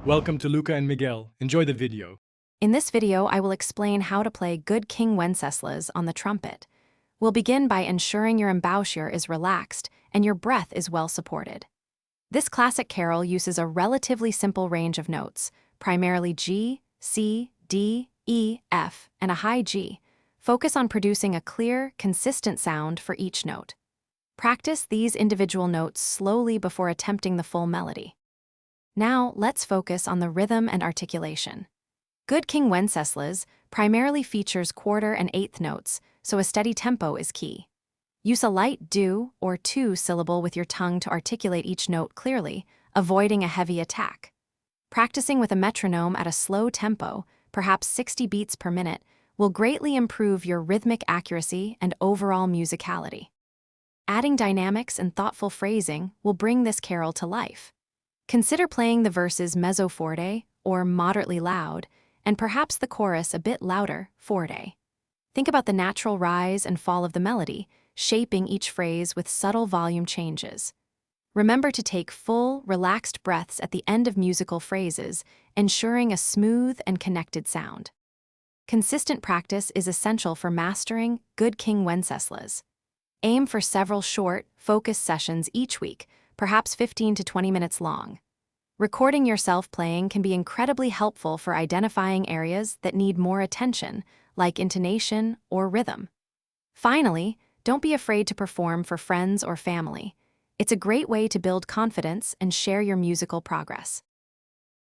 Welcome to Luca and Miguel. Enjoy the video. In this video, I will explain how to play Good King Wenceslas on the trumpet. We'll begin by ensuring your embouchure is relaxed and your breath is well supported. This classic carol uses a relatively simple range of notes, primarily G, C, D, E, F, and a high G. Focus on producing a clear, consistent sound for each note. Practice these individual notes slowly before attempting the full melody. Now, let's focus on the rhythm and articulation. Good King Wenceslas primarily features quarter and eighth notes, so a steady tempo is key. Use a light do or two syllable with your tongue to articulate each note clearly, avoiding a heavy attack. Practicing with a metronome at a slow tempo, perhaps 60 beats per minute, will greatly improve your rhythmic accuracy and overall musicality. Adding dynamics and thoughtful phrasing will bring this carol to life. Consider playing the verses mezzo forte, or moderately loud, and perhaps the chorus a bit louder, forte. Think about the natural rise and fall of the melody, shaping each phrase with subtle volume changes. Remember to take full, relaxed breaths at the end of musical phrases, ensuring a smooth and connected sound. Consistent practice is essential for mastering Good King Wenceslas. Aim for several short, focused sessions each week, perhaps 15 to 20 minutes long. Recording yourself playing can be incredibly helpful for identifying areas that need more attention, like intonation or rhythm. Finally, don't be afraid to perform for friends or family. It's a great way to build confidence and share your musical progress.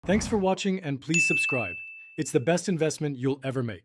Thanks for watching and please subscribe. It's the best investment you'll ever make.